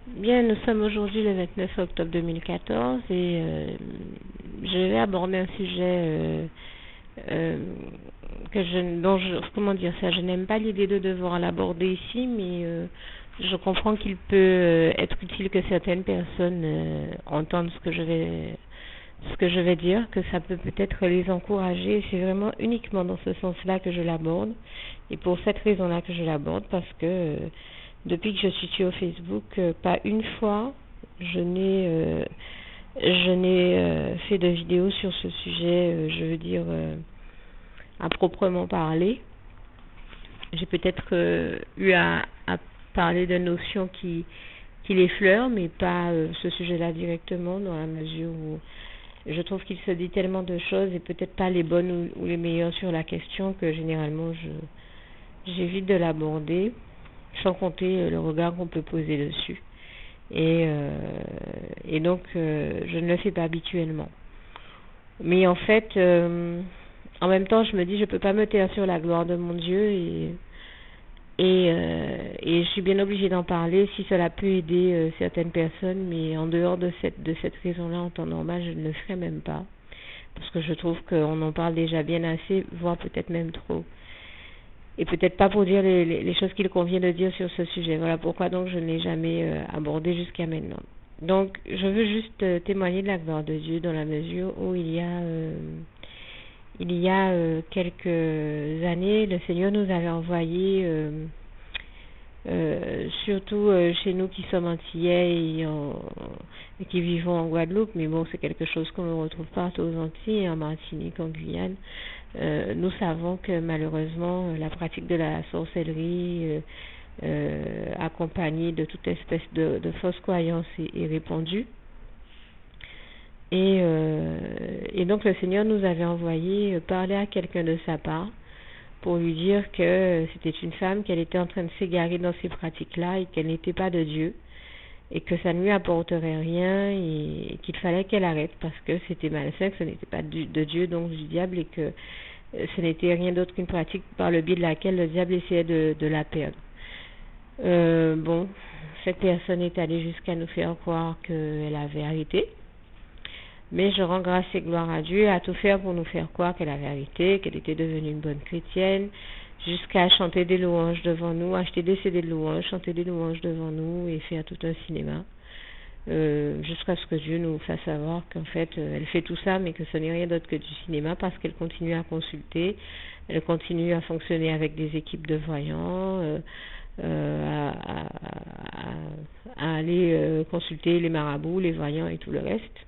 Bien, nous sommes aujourd'hui le 29 octobre 2014 et je vais aborder un sujet euh, comment dire ça, je n'aime pas l'idée de devoir l'aborder ici, mais je comprends qu'il peut être utile que certaines personnes entendent ce que je vais dire, que ça peut peut-être les encourager. C'est vraiment uniquement dans ce sens-là que je l'aborde et pour cette raison-là que je l'aborde parce que depuis que je suis sur Facebook, pas une fois je n'ai fait de vidéo sur ce sujet, je veux dire à proprement parler. J'ai peut-être eu à parler de notions qui l'effleurent, mais pas ce sujet-là directement, dans la mesure où je trouve qu'il se dit tellement de choses et peut-être pas les bonnes ou les meilleures sur la question que généralement j'évite de l'aborder, sans compter le regard qu'on peut poser dessus. Et donc, je ne le fais pas habituellement. Mais en fait, en même temps, je me dis, je peux pas me taire sur la gloire de mon Dieu et je suis bien obligée d'en parler si cela peut aider certaines personnes, mais en dehors de cette raison-là, en temps normal, je ne le ferai même pas. Parce que je trouve qu'on en parle déjà bien assez, voire peut-être même trop. Et peut-être pas pour dire les choses qu'il convient de dire sur ce sujet. Voilà pourquoi donc je ne l'ai jamais abordé jusqu'à maintenant. Donc je veux juste témoigner de la gloire de Dieu dans la mesure où il y a quelques années, le Seigneur nous avait envoyé, surtout chez nous qui sommes antillais et qui vivons en Guadeloupe, mais bon, c'est quelque chose qu'on ne retrouve pas aux Antilles, en Martinique, en Guyane. Nous savons que malheureusement, la pratique de la sorcellerie, accompagnée de toute espèce de fausses croyances, est répandue. Et donc le Seigneur nous avait envoyé parler à quelqu'un de sa part pour lui dire que c'était une femme, qu'elle était en train de s'égarer dans ces pratiques-là et qu'elle n'était pas de Dieu et que ça ne lui apporterait rien et qu'il fallait qu'elle arrête parce que c'était malsain, que ce n'était pas de Dieu, donc du diable, et que ce n'était rien d'autre qu'une pratique par le biais de laquelle le diable essayait de la perdre. Bon, cette personne est allée jusqu'à nous faire croire qu'elle avait arrêté. Mais je rends grâce et gloire à Dieu à tout faire pour nous faire croire qu'elle avait arrêté, qu'elle était devenue une bonne chrétienne, jusqu'à chanter des louanges devant nous, acheter des CD de louanges, chanter des louanges devant nous et faire tout un cinéma. Jusqu'à ce que Dieu nous fasse savoir qu'en fait, elle fait tout ça, mais que ce n'est rien d'autre que du cinéma parce qu'elle continue à consulter, elle continue à fonctionner avec des équipes de voyants, à aller consulter les marabouts, les voyants et tout le reste.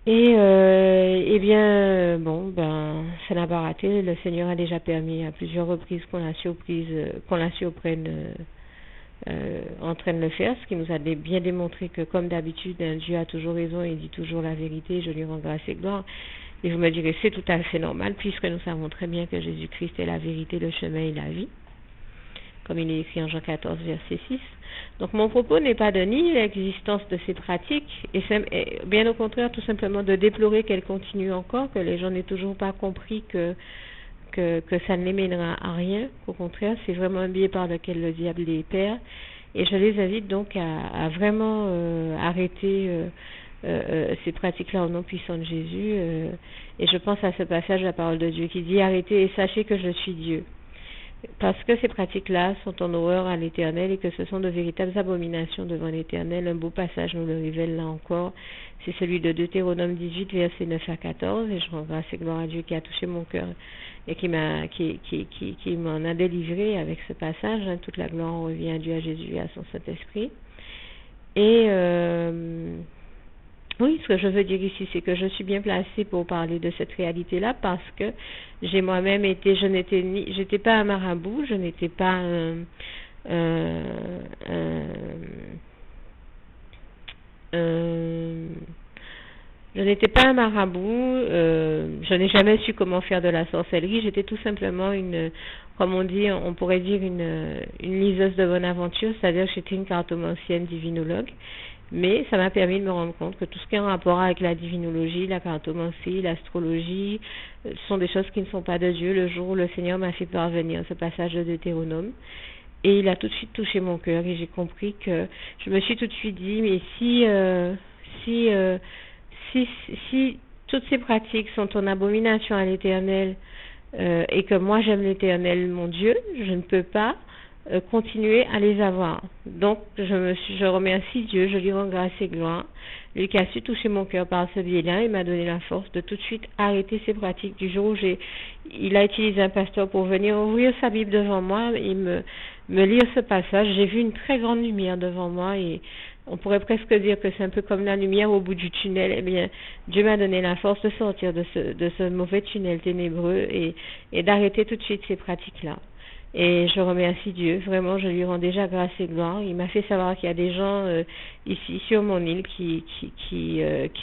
Et bien, bon, ben, ça n'a pas raté. Le Seigneur a déjà permis à plusieurs reprises qu'on la surprenne en train de le faire, ce qui nous a bien démontré que, comme d'habitude, Dieu a toujours raison et dit toujours la vérité. Je lui rends grâce et gloire. Et vous me direz, c'est tout à fait normal, puisque nous savons très bien que Jésus-Christ est la vérité, le chemin et la vie, comme il est écrit en Jean 14, verset 6. Donc mon propos n'est pas de nier l'existence de ces pratiques, et bien au contraire, tout simplement de déplorer qu'elles continuent encore, que les gens n'aient toujours pas compris que ça ne les mènera à rien. Au contraire, c'est vraiment un biais par lequel le diable les perd. Et je les invite donc à vraiment arrêter ces pratiques-là au nom puissant de Jésus. Et je pense à ce passage de la parole de Dieu qui dit « Arrêtez et sachez que je suis Dieu ». Parce que ces pratiques-là sont en horreur à l'Éternel et que ce sont de véritables abominations devant l'Éternel. Un beau passage nous le révèle là encore. C'est celui de Deutéronome 18, versets 9 à 14. Et je rends grâce et gloire à Dieu qui a touché mon cœur et qui m'en a délivré avec ce passage. Toute la gloire revient à Dieu, à Jésus et à son Saint-Esprit. Et oui, ce que je veux dire ici, c'est que je suis bien placée pour parler de cette réalité-là parce que j'ai moi-même été, j'étais pas un marabout, je n'étais pas je n'étais pas un marabout, je n'ai jamais su comment faire de la sorcellerie, j'étais tout simplement comme on dit, on pourrait dire une liseuse de bonne aventure, c'est-à-dire que j'étais une cartomancienne divinologue. Mais ça m'a permis de me rendre compte que tout ce qui est en rapport avec la divinologie, la cartomancie, l'astrologie, sont des choses qui ne sont pas de Dieu. Le jour où le Seigneur m'a fait parvenir ce passage de Deutéronome, Et il a tout de suite touché mon cœur et j'ai compris que je me suis tout de suite dit, mais si, si, si toutes ces pratiques sont en abomination à l'Éternel et que moi j'aime l'Éternel, mon Dieu, je ne peux pas continuer à les avoir. Donc je remercie Dieu, je lui rends grâce et gloire, lui qui a su toucher mon cœur par ce biais-là. Il m'a donné la force de tout de suite arrêter ces pratiques. Du jour où il a utilisé un pasteur pour venir ouvrir sa Bible devant moi et me lire ce passage, j'ai vu une très grande lumière devant moi et on pourrait presque dire que c'est un peu comme la lumière au bout du tunnel. Eh bien, Dieu m'a donné la force de sortir de ce mauvais tunnel ténébreux et d'arrêter tout de suite ces pratiques-là. Et je remercie Dieu, vraiment, je lui rends déjà grâce et gloire. Il m'a fait savoir qu'il y a des gens ici sur mon île qui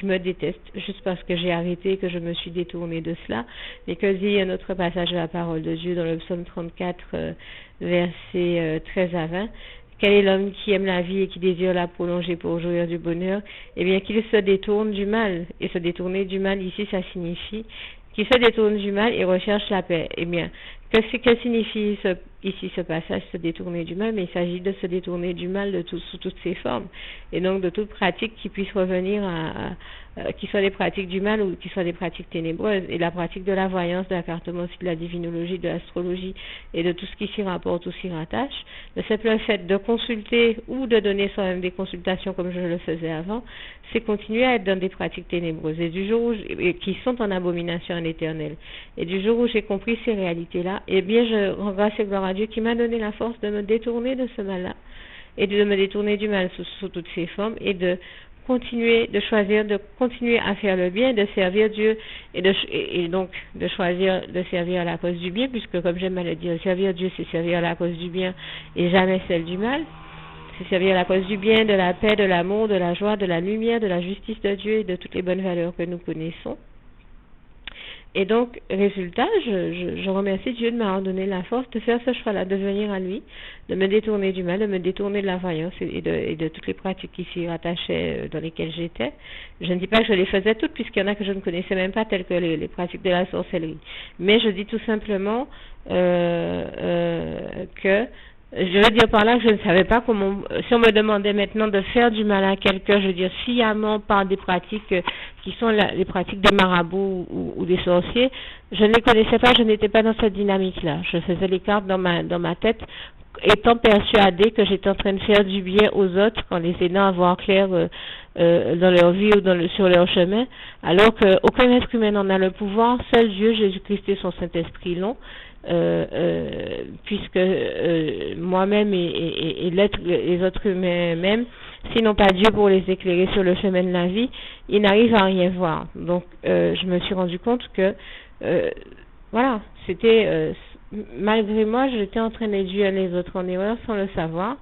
me détestent juste parce que j'ai arrêté, que je me suis détournée de cela. Mais que dit un autre passage de la parole de Dieu dans le psaume 34, versets 13 à 20. Quel est l'homme qui aime la vie et qui désire la prolonger pour jouir du bonheur? Eh bien, qu'il se détourne du mal. Et se détourner du mal, ici, ça signifie qu'il se détourne du mal et recherche la paix. Eh bien, que signifie ici ce passage, se détourner du mal? Mais il s'agit de se détourner du mal sous toutes ses formes. Et donc, de toute pratique qui puisse revenir qui soit des pratiques du mal ou qui soit des pratiques ténébreuses. Et la pratique de la voyance, de la cartomancie, de la divinologie, de l'astrologie et de tout ce qui s'y rapporte ou s'y rattache. Le simple fait de consulter ou de donner soi-même des consultations comme je le faisais avant, c'est continuer à être dans des pratiques ténébreuses et du jour où qui sont en abomination à l'Éternel. Et du jour où j'ai compris ces réalités-là, eh bien je rends grâce et gloire à Dieu qui m'a donné la force de me détourner de ce mal-là et de me détourner du mal sous toutes ses formes et de choisir de continuer à faire le bien, de servir Dieu et donc de choisir de servir à la cause du bien, puisque comme j'aime à le dire, servir Dieu c'est servir à la cause du bien et jamais celle du mal. C'est servir à la cause du bien, de la paix, de l'amour, de la joie, de la lumière, de la justice de Dieu et de toutes les bonnes valeurs que nous connaissons. Et donc, résultat, je remercie Dieu de m'avoir donné la force de faire ce choix-là, de venir à lui, de me détourner du mal, de me détourner de la voyance et de toutes les pratiques qui s'y rattachaient, dans lesquelles j'étais. Je ne dis pas que je les faisais toutes, puisqu'il y en a que je ne connaissais même pas, telles que les pratiques de la sorcellerie. Mais je dis tout simplement que je veux dire par là que je ne savais pas comment, si on me demandait maintenant de faire du mal à quelqu'un, je veux dire sciemment par des pratiques qui sont les pratiques des marabouts ou des sorciers, je ne les connaissais pas, je n'étais pas dans cette dynamique-là. Je faisais les cartes dans ma tête, étant persuadée que j'étais en train de faire du bien aux autres, en les aidant à voir clair dans leur vie ou sur leur chemin, alors qu'aucun être humain n'en a le pouvoir, seul Dieu, Jésus-Christ et son Saint-Esprit l'ont. Puisque moi-même et les autres humains même, s'ils n'ont pas Dieu pour les éclairer sur le chemin de la vie, ils n'arrivent à rien voir. Donc je me suis rendu compte que voilà, c'était malgré moi, j'étais en train d'induire les autres en erreur sans le savoir.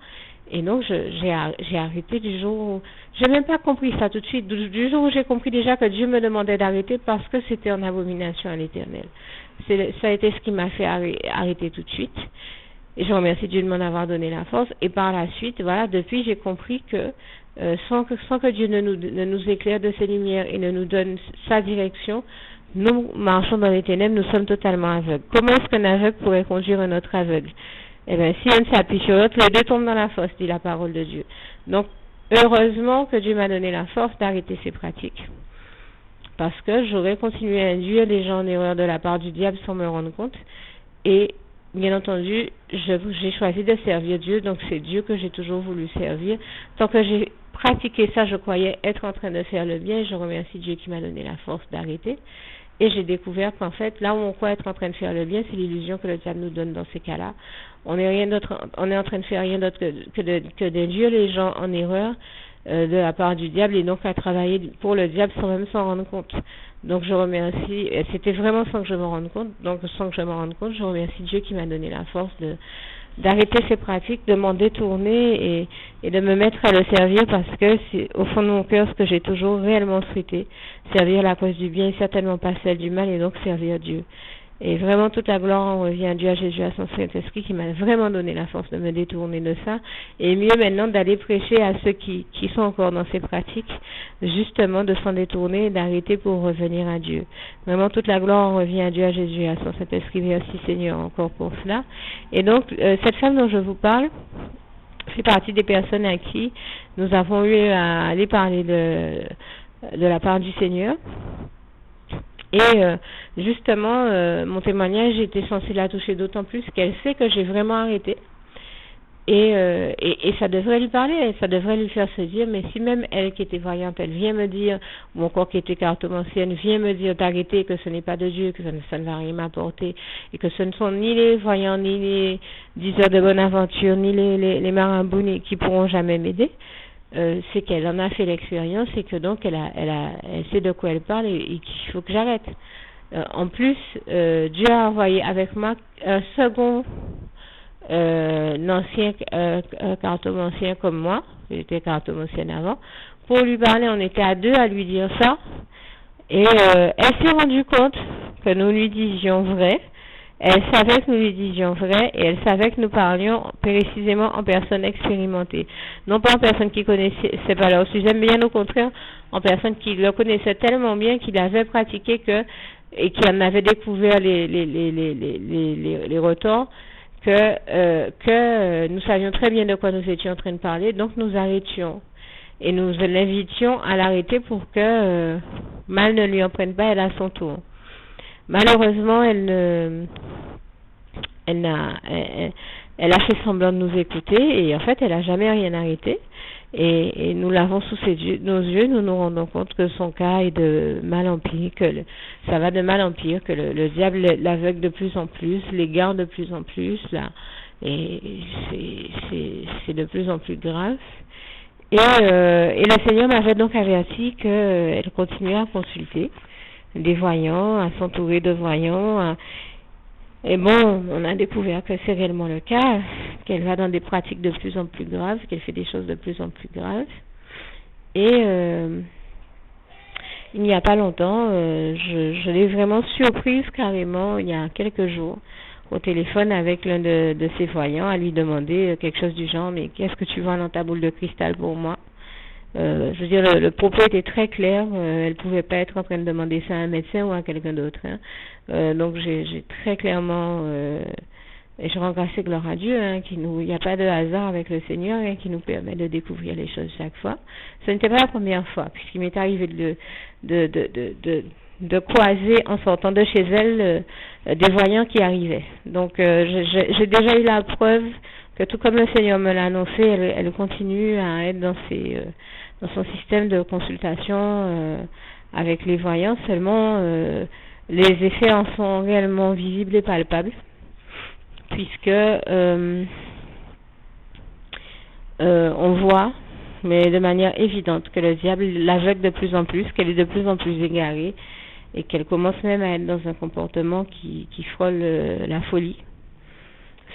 Et donc, j'ai arrêté du jour où... J'ai même pas compris ça tout de suite. Du jour où j'ai compris déjà que Dieu me demandait d'arrêter parce que c'était en abomination à l'Éternel. Ça a été ce qui m'a fait arrêter tout de suite. Et je remercie Dieu de m'en avoir donné la force. Et par la suite, voilà, depuis, j'ai compris que sans que Dieu ne nous éclaire de ses lumières et ne nous donne sa direction, nous marchons dans les ténèbres, nous sommes totalement aveugles. Comment est-ce qu'un aveugle pourrait conduire un autre aveugle? Eh bien, si un s'appuie sur l'autre, les deux tombent dans la fosse, dit la parole de Dieu. Donc, heureusement que Dieu m'a donné la force d'arrêter ces pratiques. Parce que j'aurais continué à induire les gens en erreur de la part du diable sans me rendre compte. Et, bien entendu, j'ai choisi de servir Dieu, donc c'est Dieu que j'ai toujours voulu servir. Tant que j'ai pratiqué ça, je croyais être en train de faire le bien. Je remercie Dieu qui m'a donné la force d'arrêter. Et j'ai découvert qu'en fait, là où on croit être en train de faire le bien, c'est l'illusion que le diable nous donne dans ces cas-là. On est en train de faire rien d'autre que d'induire les gens en erreur de la part du diable et donc à travailler pour le diable sans même s'en rendre compte. Donc je remercie, c'était vraiment sans que je me rende compte, je remercie Dieu qui m'a donné la force d'arrêter ces pratiques, de m'en détourner et de me mettre à le servir parce que c'est au fond de mon cœur ce que j'ai toujours réellement souhaité, servir la cause du bien et certainement pas celle du mal et donc servir Dieu. Et vraiment, toute la gloire en revient à Dieu, à Jésus, à son Saint-Esprit qui m'a vraiment donné la force de me détourner de ça. Et mieux maintenant d'aller prêcher à ceux qui sont encore dans ces pratiques, justement de s'en détourner et d'arrêter pour revenir à Dieu. Vraiment, toute la gloire en revient à Dieu, à Jésus, à son Saint-Esprit. Merci Seigneur encore pour cela. Et donc, cette femme dont je vous parle fait partie des personnes à qui nous avons eu à aller parler de la part du Seigneur. Et justement, mon témoignage était censé la toucher d'autant plus qu'elle sait que j'ai vraiment arrêté. Et ça devrait lui parler, ça devrait lui faire se dire, mais si même elle qui était voyante, elle vient me dire, ou encore qui était cartomancienne, vient me dire d'arrêter, que ce n'est pas de Dieu, que ça ne va rien m'apporter, et que ce ne sont ni les voyants, ni les diseurs de bonne aventure, ni les marabouts qui pourront jamais m'aider, c'est qu'elle en a fait l'expérience et que donc elle sait de quoi elle parle et qu'il faut que j'arrête. En plus, Dieu a envoyé avec moi un second ancien cartomancien comme moi, j'étais cartomancienne avant, pour lui parler. On était à deux à lui dire ça, et elle s'est rendue compte que nous lui disions vrai. Elle savait que nous lui disions vrai, et elle savait que nous parlions précisément en personne expérimentée, non pas en personne qui connaissait pas leur sujet, mais bien au contraire en personne qui le connaissait tellement bien, qu'il avait pratiqué et qui en avait découvert les retorts, que nous savions très bien de quoi nous étions en train de parler. Donc nous arrêtions et nous l'invitions à l'arrêter pour que mal ne lui en prenne pas, elle à son tour. Malheureusement, elle a fait semblant de nous écouter, et en fait elle n'a jamais rien arrêté, et nous l'avons sous nos yeux, nous nous rendons compte que son cas est de mal en pire, ça va de mal en pire, que le diable l'aveugle de plus en plus, l'égare de plus en plus, là, et c'est de plus en plus grave. Et le Seigneur m'avait donc averti qu'elle continuait à consulter des voyants, à s'entourer de voyants. Et bon, on a découvert que c'est réellement le cas, qu'elle va dans des pratiques de plus en plus graves, qu'elle fait des choses de plus en plus graves. Et il n'y a pas longtemps, je l'ai vraiment surprise carrément, il y a quelques jours, au téléphone avec l'un de ses voyants, à lui demander quelque chose du genre, mais qu'est-ce que tu vois dans ta boule de cristal pour moi? Je veux dire, le propos était très clair, elle pouvait pas être en train de demander ça à un médecin ou à quelqu'un d'autre. Donc j'ai très clairement, et je rends grâce et gloire à Dieu, il n'y a pas de hasard avec le Seigneur, qui nous permet de découvrir les choses chaque fois. Ce n'était pas la première fois, puisqu'il m'est arrivé de croiser en sortant de chez elle des voyants qui arrivaient. Donc j'ai déjà eu la preuve que tout comme le Seigneur me l'a annoncé, elle continue à être dans son système de consultation avec les voyants. Seulement les effets en sont réellement visibles et palpables, puisque on voit, mais de manière évidente, que le diable l'aveugle de plus en plus, qu'elle est de plus en plus égarée, et qu'elle commence même à être dans un comportement qui frôle la folie,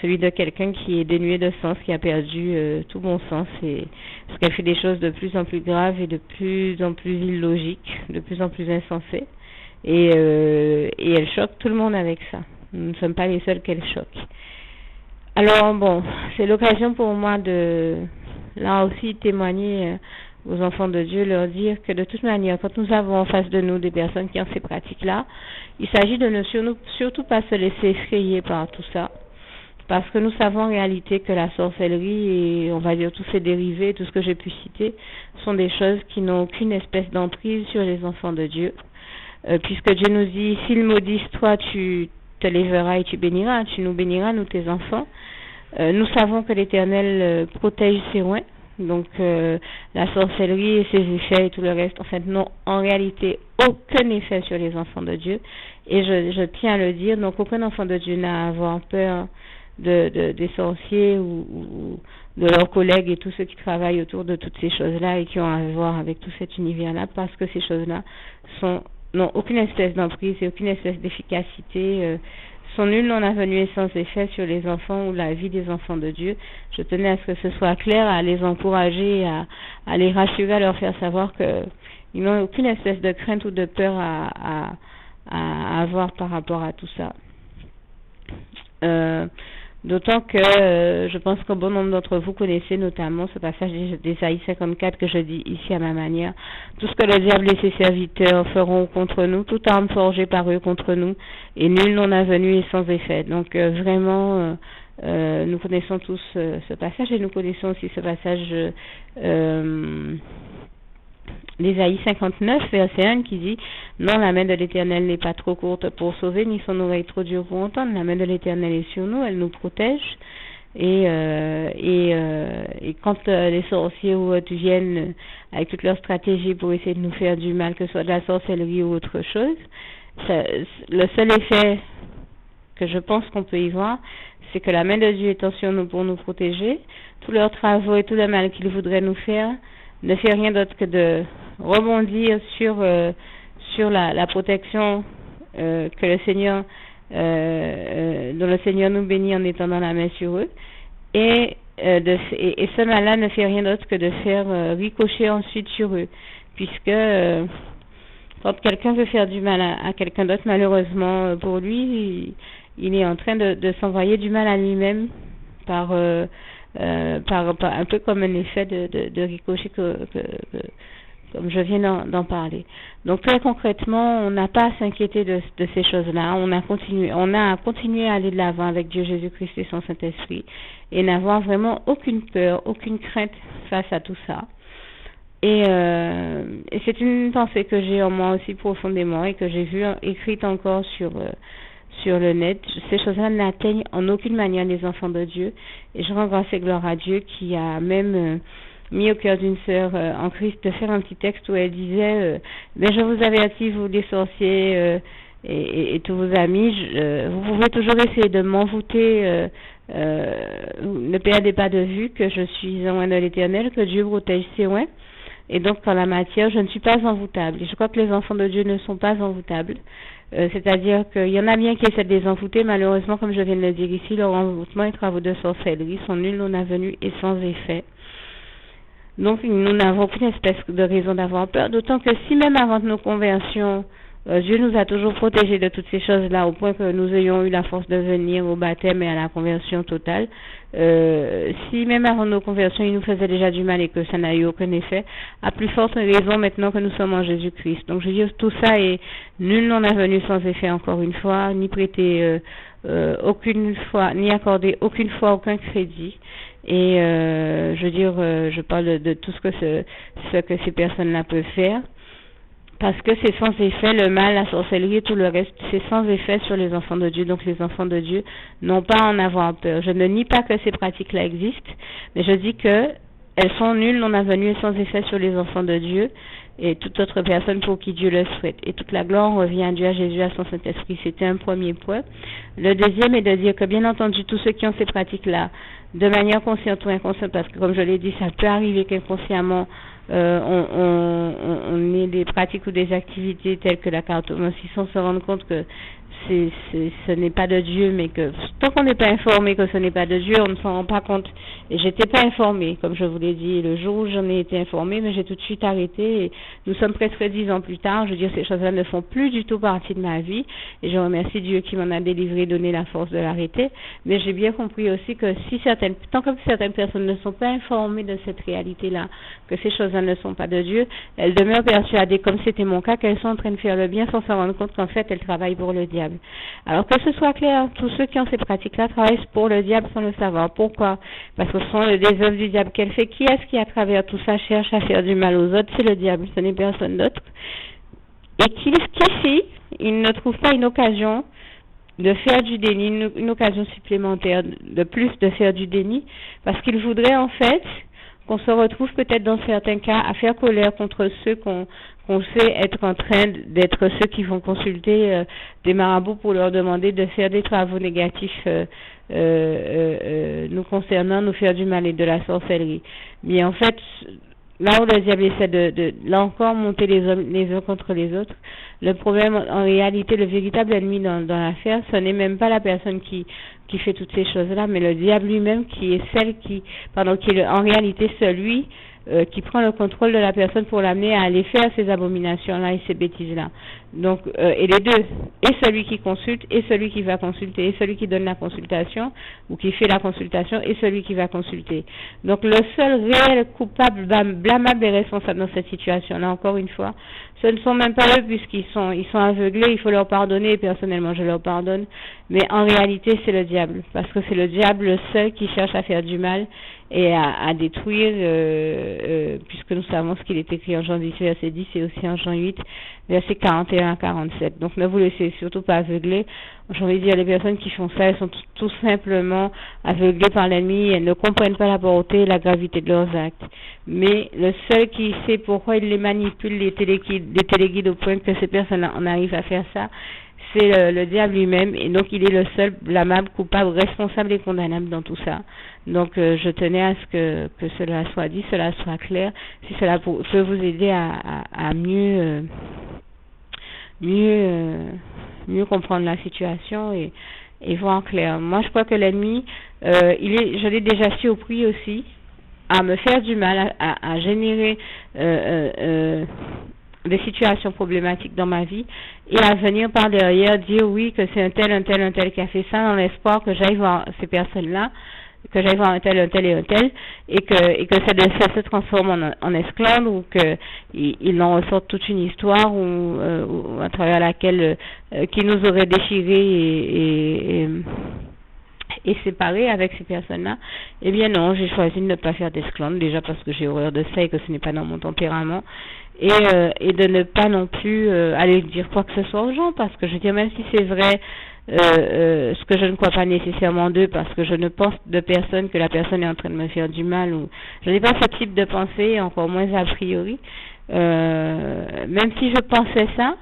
celui de quelqu'un qui est dénué de sens, qui a perdu tout bon sens, et parce qu'elle fait des choses de plus en plus graves et de plus en plus illogiques, de plus en plus insensées, et elle choque tout le monde avec ça. Nous ne sommes pas les seuls qu'elle choque. Alors bon, c'est l'occasion pour moi de là aussi témoigner aux enfants de Dieu, leur dire que de toute manière, quand nous avons en face de nous des personnes qui ont ces pratiques-là, il s'agit de ne surtout pas se laisser effrayer par tout ça, parce que nous savons en réalité que la sorcellerie et on va dire tous ces dérivés, tout ce que j'ai pu citer, sont des choses qui n'ont aucune espèce d'emprise sur les enfants de Dieu, puisque Dieu nous dit, s'ils maudissent toi, tu te lèveras et tu béniras, tu nous béniras, nous tes enfants. Nous savons que l'Éternel protège ses oins, donc la sorcellerie et ses effets et tout le reste, en fait, n'ont en réalité aucun effet sur les enfants de Dieu, et je tiens à le dire, donc aucun enfant de Dieu n'a à avoir peur des sorciers ou de leurs collègues et tous ceux qui travaillent autour de toutes ces choses-là et qui ont à voir avec tout cet univers-là, parce que ces choses-là n'ont aucune espèce d'emprise et aucune espèce d'efficacité, sont nulles, non avenues et sans effet sur les enfants ou la vie des enfants de Dieu. Je tenais à ce que ce soit clair, à les encourager, à les rassurer, à leur faire savoir qu'ils n'ont aucune espèce de crainte ou de peur à avoir par rapport à tout ça. D'autant que je pense qu'un bon nombre d'entre vous connaissez notamment ce passage d'Ésaïe 54 que je dis ici à ma manière. Tout ce que le diable et ses serviteurs feront contre nous, toute arme forgée par eux contre nous, et nul non avenu et sans effet. Donc vraiment, nous connaissons tous ce passage et nous connaissons aussi ce passage d'Ésaïe 59, verset 1 qui dit « Non, la main de l'Éternel n'est pas trop courte pour sauver, ni son oreille trop dure pour entendre. La main de l'Éternel est sur nous, elle nous protège. » Et quand les sorciers ou autres viennent avec toute leur stratégie pour essayer de nous faire du mal, que ce soit de la sorcellerie ou autre chose, le seul effet que je pense qu'on peut y voir, c'est que la main de Dieu est sur nous pour nous protéger. Tous leurs travaux et tout le mal qu'ils voudraient nous faire ne fait rien d'autre que de rebondir sur la protection que le Seigneur dont le Seigneur nous bénit en étendant la main sur eux, et ce mal-là ne fait rien d'autre que de faire ricocher ensuite sur eux, puisque quand quelqu'un veut faire du mal à quelqu'un d'autre, malheureusement pour lui, il est en train de s'envoyer du mal à lui-même par un peu comme un effet de ricochet comme je viens d'en parler. Donc très concrètement, on n'a pas à s'inquiéter de ces choses-là. On a à continuer à aller de l'avant avec Dieu Jésus-Christ et son Saint-Esprit et n'avoir vraiment aucune peur, aucune crainte face à tout ça. Et c'est une pensée que j'ai en moi aussi profondément et que j'ai vue écrite encore sur le net. Ces choses-là n'atteignent en aucune manière les enfants de Dieu. Et je rends grâce et gloire à Dieu qui a même mis au cœur d'une sœur en Christ de faire un petit texte où elle disait mais je vous avertis, vous les sorciers et tous vos amis, vous pouvez toujours essayer de m'envoûter, ne perdez pas de vue que je suis un oint de l'Éternel, que Dieu protège ses oints. Et donc, en la matière, je ne suis pas envoûtable. Et je crois que les enfants de Dieu ne sont pas envoûtables. C'est-à-dire qu'il y en a bien qui essaient de les envoûter. Malheureusement, comme je viens de le dire ici, leur envoûtement et travaux de sorcellerie sont nuls, non avenus et sans effet. Donc, nous n'avons aucune espèce de raison d'avoir peur. D'autant que si même avant nos conversions, Dieu nous a toujours protégés de toutes ces choses-là, au point que nous ayons eu la force de venir au baptême et à la conversion totale. Si même avant nos conversions, il nous faisait déjà du mal et que ça n'a eu aucun effet, à plus forte raison maintenant que nous sommes en Jésus-Christ. Donc je veux dire, tout ça est nul n'en a venu sans effet, encore une fois, ni prêter aucune foi, ni accorder aucune foi, aucun crédit. Et je veux dire, je parle de tout ce que ces personnes-là peuvent faire. Parce que c'est sans effet, le mal, la sorcellerie et tout le reste, c'est sans effet sur les enfants de Dieu. Donc les enfants de Dieu n'ont pas à en avoir peur. Je ne nie pas que ces pratiques-là existent, mais je dis que elles sont nulles, non avenues et sans effet sur les enfants de Dieu et toute autre personne pour qui Dieu le souhaite. Et toute la gloire revient à Dieu, à Jésus, à son Saint-Esprit. C'était un premier point. Le deuxième est de dire que, bien entendu, tous ceux qui ont ces pratiques-là, de manière consciente ou inconsciente, parce que comme je l'ai dit, ça peut arriver qu'inconsciemment, on ait des pratiques ou des activités telles que la cartomancie sans se rendre compte que ce n'est pas de Dieu, mais que tant qu'on n'est pas informé que ce n'est pas de Dieu, on ne s'en rend pas compte. Et j'étais pas informée, comme je vous l'ai dit, le jour où j'en ai été informée, mais j'ai tout de suite arrêté. Et nous sommes presque 10 ans plus tard. Je veux dire, ces choses-là ne font plus du tout partie de ma vie. Et je remercie Dieu qui m'en a délivré, donné la force de l'arrêter. Mais j'ai bien compris aussi que tant que certaines personnes ne sont pas informées de cette réalité-là, que ces choses-là ne sont pas de Dieu, elles demeurent persuadées, comme c'était mon cas, qu'elles sont en train de faire le bien sans se rendre compte qu'en fait, elles travaillent pour le diable. Alors que ce soit clair, tous ceux qui ont ces pratiques-là travaillent pour le diable sans le savoir. Pourquoi? Parce que ce sont des œuvres du diable qu'elle fait. Qui est-ce qui, à travers tout ça, cherche à faire du mal aux autres? C'est le diable, ce n'est personne d'autre. Et qu'ici, il ne trouve pas une occasion de faire du déni, une occasion supplémentaire de plus de faire du déni, parce qu'il voudrait en fait qu'on se retrouve peut-être dans certains cas à faire colère contre ceux qu'on sait être en train d'être ceux qui vont consulter des marabouts pour leur demander de faire des travaux négatifs nous concernant, nous faire du mal et de la sorcellerie. Mais en fait, là où le diable essaie de là encore monter les uns contre les autres, le problème, en réalité, le véritable ennemi dans l'affaire, ce n'est même pas la personne qui fait toutes ces choses-là, mais le diable lui-même qui est en réalité celui qui prend le contrôle de la personne pour l'amener à aller faire ces abominations-là et ces bêtises-là. Donc, et les deux, et celui qui consulte, et celui qui va consulter, et celui qui donne la consultation, ou qui fait la consultation, et celui qui va consulter. Donc, le seul réel coupable, blâmable et responsable dans cette situation-là, encore une fois, ce ne sont même pas eux puisqu'ils sont aveuglés, il faut leur pardonner, et personnellement je leur pardonne, mais en réalité c'est le diable, parce que c'est le diable le seul qui cherche à faire du mal et à détruire, puisque nous savons ce qu'il est écrit en Jean 10, verset 10 et aussi en Jean 8, verset 41 à 47. Donc ne vous laissez surtout pas aveugler. J'ai envie de dire, les personnes qui font ça, elles sont tout simplement aveuglées par l'ennemi, elles ne comprennent pas la portée et la gravité de leurs actes. Mais le seul qui sait pourquoi il les manipule, les téléguides au point que ces personnes en arrivent à faire ça, c'est le diable lui-même, et donc il est le seul blâmable, coupable, responsable et condamnable dans tout ça. Donc je tenais à ce que cela soit dit, cela soit clair, si cela peut vous aider à mieux comprendre la situation et voir clair. Moi je crois que l'ennemi, je l'ai déjà surpris aussi à me faire du mal, à générer des situations problématiques dans ma vie et à venir par derrière dire oui que c'est un tel qui a fait ça dans l'espoir que j'aille voir ces personnes-là, que j'aille voir un tel et que ça se transforme en esclave ou que il en ressorte toute une histoire ou à travers laquelle qui nous aurait déchirés et séparés avec ces personnes-là. Eh bien non, j'ai choisi de ne pas faire d'esclandre, déjà parce que j'ai horreur de ça et que ce n'est pas dans mon tempérament, et de ne pas non plus aller dire quoi que ce soit aux gens, parce que je veux dire, même si c'est vrai ce que je ne crois pas nécessairement d'eux, parce que je ne pense de personne que la personne est en train de me faire du mal, ou je n'ai pas ce type de pensée, encore moins a priori, même si je pensais ça,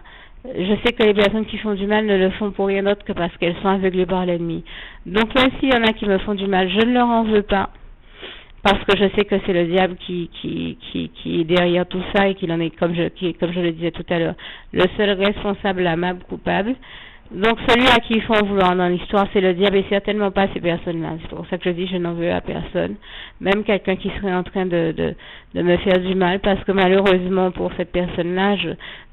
je sais que les personnes qui font du mal ne le font pour rien d'autre que parce qu'elles sont aveuglées par l'ennemi. Donc même s'il y en a qui me font du mal, je ne leur en veux pas, parce que je sais que c'est le diable qui est derrière tout ça et qu'il en est, comme je le disais tout à l'heure, le seul responsable, blâmable, coupable. Donc celui à qui ils font vouloir dans l'histoire, c'est le diable et certainement pas ces personnes-là. C'est pour ça que je dis je n'en veux à personne, même quelqu'un qui serait en train de me faire du mal, parce que malheureusement pour cette personne-là,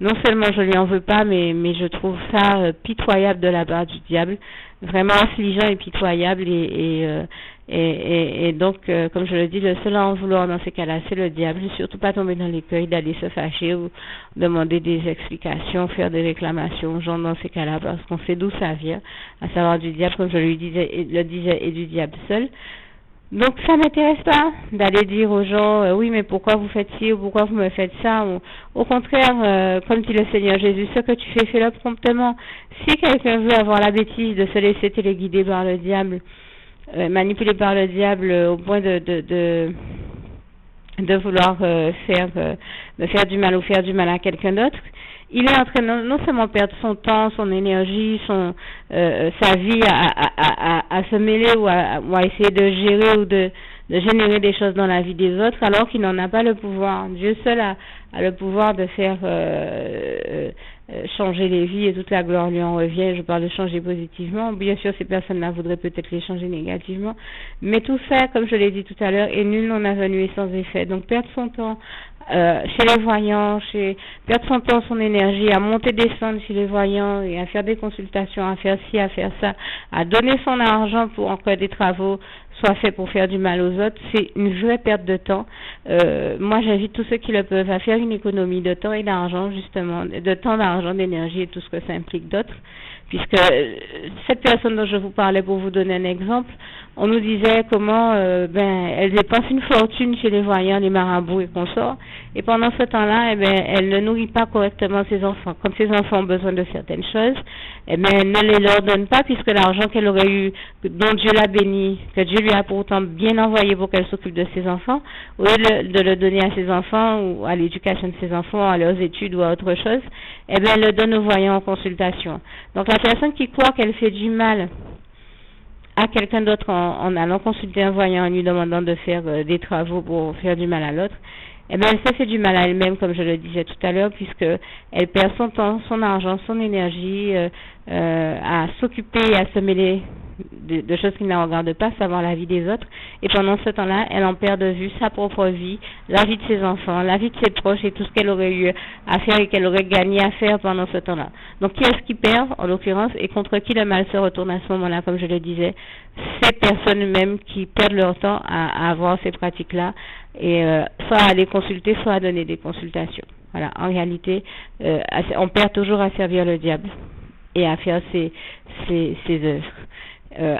non seulement je lui en veux pas, mais je trouve ça pitoyable de la part du diable, vraiment affligeant et pitoyable et donc, comme je le dis, le seul à en vouloir dans ces cas-là, c'est le diable. Ne surtout pas tomber dans l'écueil d'aller se fâcher ou demander des explications, faire des réclamations aux gens dans ces cas-là, parce qu'on sait d'où ça vient, à savoir du diable, comme je le disais, et du diable seul. Donc, ça m'intéresse pas d'aller dire aux gens, oui, mais pourquoi vous faites ci ou pourquoi vous me faites ça. Au contraire, comme dit le Seigneur Jésus, ce que tu fais, fais-le promptement. Si quelqu'un veut avoir la bêtise de se laisser téléguider par le diable, manipulé par le diable au point de vouloir me faire du mal ou faire du mal à quelqu'un d'autre, il est en train non seulement perdre son temps, son énergie, sa vie à se mêler ou à essayer de gérer ou de générer des choses dans la vie des autres, alors qu'il n'en a pas le pouvoir. Dieu seul a le pouvoir de faire changer les vies et toute la gloire lui en revient. Je parle de changer positivement. Bien sûr, ces personnes-là voudraient peut-être les changer négativement. Mais tout ça, comme je l'ai dit tout à l'heure, est nul n'en a venu et sans effet. Donc, perdre son temps chez les voyants, perdre son temps, son énergie, à monter, descendre chez les voyants et à faire des consultations, à faire ci, à faire ça, à donner son argent pour encore des travaux, soit fait pour faire du mal aux autres, c'est une vraie perte de temps. Moi, j'invite tous ceux qui le peuvent à faire une économie de temps et d'argent, justement, de temps, d'argent, d'énergie et tout ce que ça implique d'autres. Puisque cette personne dont je vous parlais, pour vous donner un exemple, on nous disait comment elle dépense une fortune chez les voyants, les marabouts et consorts, et pendant ce temps-là, elle ne nourrit pas correctement ses enfants. Quand ses enfants ont besoin de certaines choses, elle ne les leur donne pas, puisque l'argent qu'elle aurait eu, dont Dieu l'a béni, que Dieu lui a pourtant bien envoyé pour qu'elle s'occupe de ses enfants, au lieu de le donner à ses enfants ou à l'éducation de ses enfants, à leurs études ou à autre chose, elle le donne aux voyants en consultation. Donc la personne qui croit qu'elle fait du mal à quelqu'un d'autre en allant consulter un voyant, en lui demandant de faire des travaux pour faire du mal à l'autre, elle se fait du mal à elle-même, comme je le disais tout à l'heure, puisque elle perd son temps, son argent, son énergie à s'occuper et à se mêler de choses qui ne la regardent pas, savoir la vie des autres. Et pendant ce temps-là, elle en perd de vue sa propre vie, la vie de ses enfants, la vie de ses proches et tout ce qu'elle aurait eu à faire et qu'elle aurait gagné à faire pendant ce temps-là. Donc, qui est-ce qui perd, en l'occurrence, et contre qui le mal se retourne à ce moment-là, comme je le disais? Ces personnes même qui perdent leur temps à avoir ces pratiques-là, et soit à aller consulter, soit à donner des consultations. Voilà, en réalité, on perd toujours à servir le diable et à faire ses œuvres.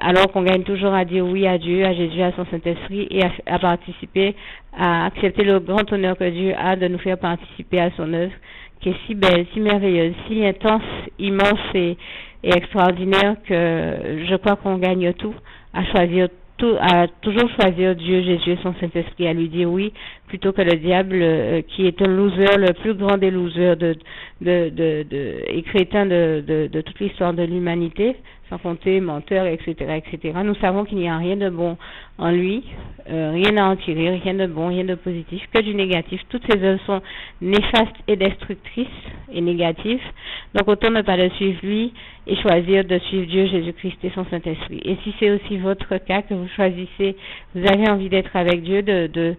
Alors qu'on gagne toujours à dire oui à Dieu, à Jésus, à son Saint-Esprit et à participer, à accepter le grand honneur que Dieu a de nous faire participer à son œuvre, qui est si belle, si merveilleuse, si intense, immense et extraordinaire que je crois qu'on gagne tout à choisir à toujours choisir Dieu, Jésus et son Saint-Esprit, à lui dire oui, plutôt que le diable qui est un loser, le plus grand des losers et crétin de toute l'histoire de l'humanité, sans compter menteur, etc., etc. Nous savons qu'il n'y a rien de bon en lui, rien à en tirer, rien de bon, rien de positif, que du négatif. Toutes ces œuvres sont néfastes et destructrices et négatives. Donc autant ne pas le suivre lui et choisir de suivre Dieu, Jésus-Christ et son Saint-Esprit. Et si c'est aussi votre cas, que vous choisissez, vous avez envie d'être avec Dieu, de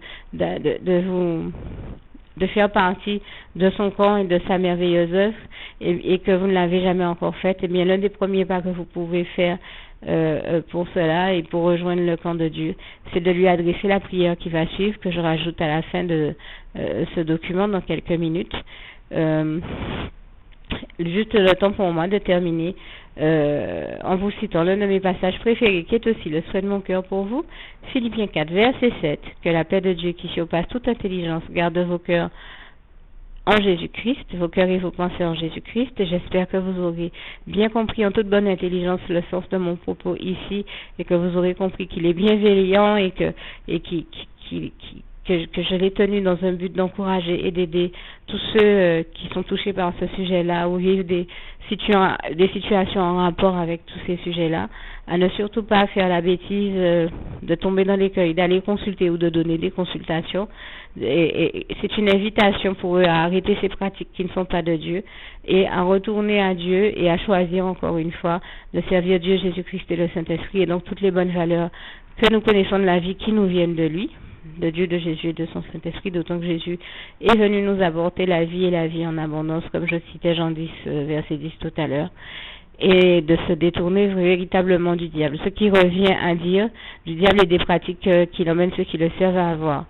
faire partie de son camp et de sa merveilleuse œuvre, et que vous ne l'avez jamais encore faite, eh bien l'un des premiers pas que vous pouvez faire pour cela et pour rejoindre le camp de Dieu, c'est de lui adresser la prière qui va suivre, que je rajoute à la fin de ce document dans quelques minutes. Juste le temps pour moi de terminer en vous citant l'un de mes passages préférés, qui est aussi le souhait de mon cœur pour vous, Philippiens 4, verset 7, que la paix de Dieu qui surpasse toute intelligence garde vos cœurs en Jésus-Christ, vos cœurs et vos pensées en Jésus-Christ. J'espère que vous aurez bien compris en toute bonne intelligence le sens de mon propos ici, et que vous aurez compris qu'il est bienveillant et que je l'ai tenu dans un but d'encourager et d'aider tous ceux qui sont touchés par ce sujet-là ou vivent des situations en rapport avec tous ces sujets-là, à ne surtout pas faire la bêtise de tomber dans l'écueil, d'aller consulter ou de donner des consultations. Et c'est une invitation pour eux à arrêter ces pratiques qui ne sont pas de Dieu et à retourner à Dieu et à choisir encore une fois de servir Dieu, Jésus-Christ et le Saint-Esprit, et donc toutes les bonnes valeurs que nous connaissons de la vie qui nous viennent de lui, de Dieu, de Jésus et de son Saint-Esprit, d'autant que Jésus est venu nous apporter la vie et la vie en abondance, comme je citais Jean 10, verset 10 tout à l'heure, et de se détourner véritablement du diable. Ce qui revient à dire du diable et des pratiques qu'il emmène ceux qui le servent à avoir,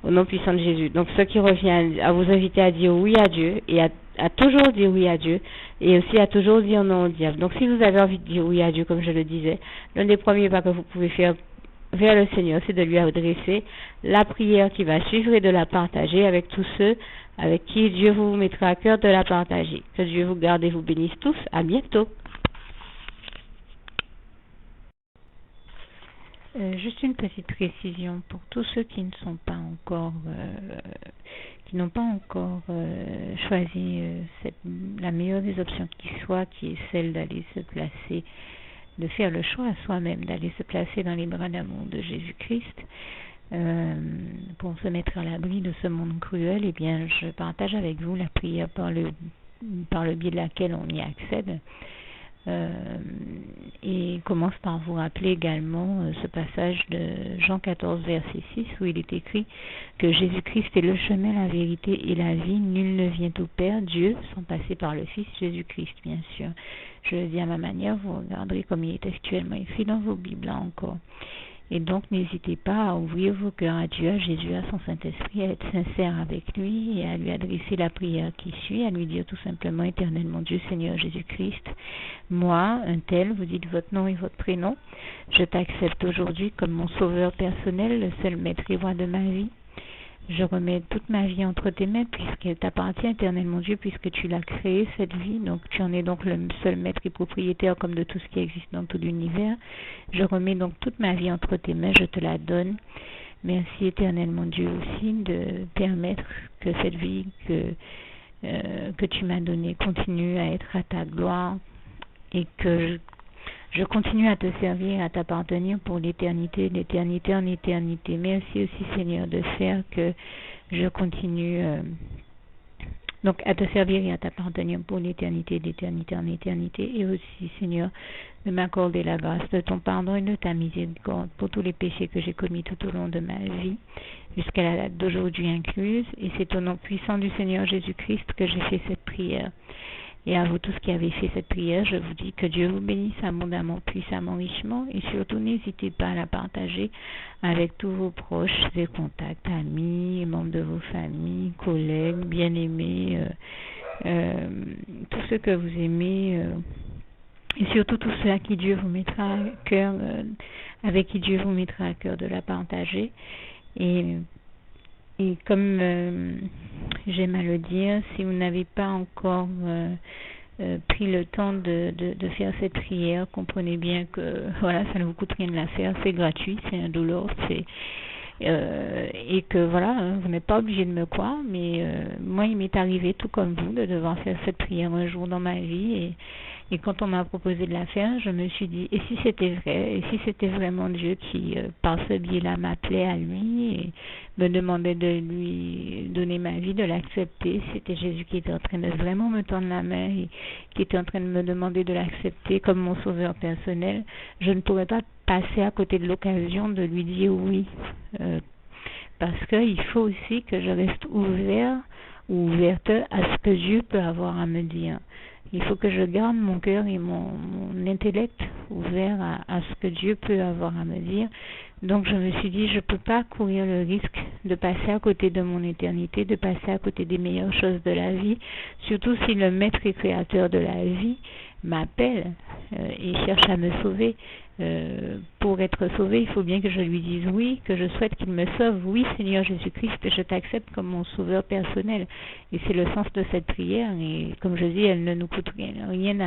au nom puissant de Jésus. Donc ce qui revient à vous inviter à dire oui à Dieu et à toujours dire oui à Dieu, et aussi à toujours dire non au diable. Donc si vous avez envie de dire oui à Dieu, comme je le disais, l'un des premiers pas que vous pouvez faire vers le Seigneur, c'est de lui adresser la prière qui va suivre et de la partager avec tous ceux avec qui Dieu vous mettra à cœur de la partager. Que Dieu vous garde et vous bénisse tous. À bientôt. Juste une petite précision pour tous ceux qui ne sont pas encore, qui n'ont pas encore choisi la meilleure des options qui soit, qui est celle d'aller se placer, de faire le choix à soi-même, d'aller se placer dans les bras d'amour de Jésus-Christ pour se mettre à l'abri de ce monde cruel. Eh bien, je partage avec vous la prière par le biais de laquelle on y accède. Et commence par vous rappeler également ce passage de Jean 14 verset 6 où il est écrit que Jésus-Christ est le chemin, la vérité et la vie. Nul ne vient au Père, Dieu, sans passer par le Fils Jésus-Christ, bien sûr. Je le dis à ma manière, vous regarderez comme il est actuellement écrit dans vos Bibles là encore. Et donc, n'hésitez pas à ouvrir vos cœurs à Dieu, à Jésus, à son Saint-Esprit, à être sincère avec lui et à lui adresser la prière qui suit, à lui dire tout simplement, éternellement Dieu, Seigneur Jésus-Christ, moi, un tel, vous dites votre nom et votre prénom, je t'accepte aujourd'hui comme mon sauveur personnel, le seul maître et roi de ma vie. Je remets toute ma vie entre tes mains puisqu'elle t'appartient éternellement Dieu, puisque tu l'as créée cette vie, donc tu en es donc le seul maître et propriétaire comme de tout ce qui existe dans tout l'univers. Je remets donc toute ma vie entre tes mains, je te la donne. Merci éternellement Dieu aussi de permettre que cette vie que tu m'as donnée continue à être à ta gloire et que je continue à te servir, à t'appartenir pour l'éternité, d'éternité en éternité. Merci aussi Seigneur de faire que je continue Donc, à te servir et à t'appartenir pour l'éternité, d'éternité en éternité. Et aussi, Seigneur, de m'accorder la grâce de ton pardon et de ta miséricorde pour tous les péchés que j'ai commis tout au long de ma vie, jusqu'à la date d'aujourd'hui incluse. Et c'est au nom puissant du Seigneur Jésus-Christ que j'ai fait cette prière. Et à vous tous qui avez fait cette prière, je vous dis que Dieu vous bénisse abondamment, puissamment, richement. Et surtout, n'hésitez pas à la partager avec tous vos proches et contacts, amis, membres de vos familles, collègues, bien-aimés, tous ceux que vous aimez, et surtout tous ceux à qui Dieu vous mettra à cœur, avec qui Dieu vous mettra à cœur de la partager. Et comme j'aime à le dire, si vous n'avez pas encore pris le temps de faire cette prière, comprenez bien que voilà, ça ne vous coûte rien de la faire, c'est gratuit, c'est indolore, et que voilà, vous n'êtes pas obligé de me croire, mais moi il m'est arrivé tout comme vous de devoir faire cette prière un jour dans ma vie, et quand on m'a proposé de la faire, je me suis dit, et si c'était vrai, et si c'était vraiment Dieu qui, par ce biais-là, m'appelait à lui et me demandait de lui donner ma vie, de l'accepter, c'était Jésus qui était en train de vraiment me tendre la main et qui était en train de me demander de l'accepter comme mon sauveur personnel, je ne pourrais pas passer à côté de l'occasion de lui dire oui, parce qu'il faut aussi que je reste ouvert ou ouverte à ce que Dieu peut avoir à me dire. Il faut que je garde mon cœur et mon intellect ouvert à ce que Dieu peut avoir à me dire. Donc je me suis dit, je ne peux pas courir le risque de passer à côté de mon éternité, de passer à côté des meilleures choses de la vie, surtout si le maître et créateur de la vie m'appelle et cherche à me sauver. Pour être sauvé, il faut bien que je lui dise oui, que je souhaite qu'il me sauve. Oui, Seigneur Jésus-Christ, je t'accepte comme mon sauveur personnel. Et c'est le sens de cette prière. Et comme je dis, elle ne nous coûte rien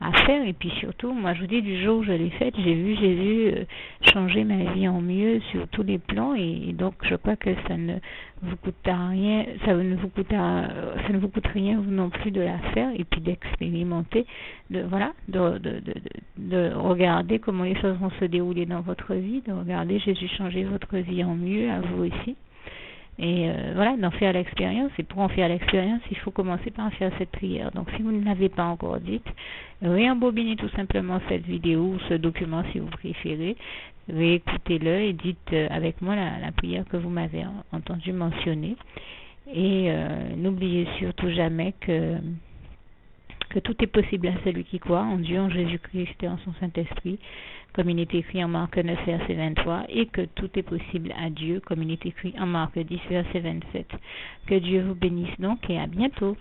à faire. Et puis surtout, moi je vous dis, du jour où je l'ai faite, j'ai vu Jésus changer ma vie en mieux sur tous les plans. Et donc je crois que ça ne vous coûtera rien, ça ne vous coûte rien vous non plus de la faire et puis d'expérimenter, de regarder comment les choses vont se dérouler dans votre vie, de regarder Jésus changer votre vie en mieux, à vous aussi. Et voilà, d'en faire l'expérience. Et pour en faire l'expérience, il faut commencer par faire cette prière. Donc si vous ne l'avez pas encore dite, réembobinez tout simplement cette vidéo ou ce document si vous préférez, réécoutez-le et dites avec moi la prière que vous m'avez entendu mentionner. Et n'oubliez surtout jamais que tout est possible à celui qui croit en Dieu, en Jésus-Christ et en son Saint-Esprit, comme il est écrit en Marc 9, verset 23, et que tout est possible à Dieu, comme il est écrit en Marc 10, verset 27. Que Dieu vous bénisse donc et à bientôt.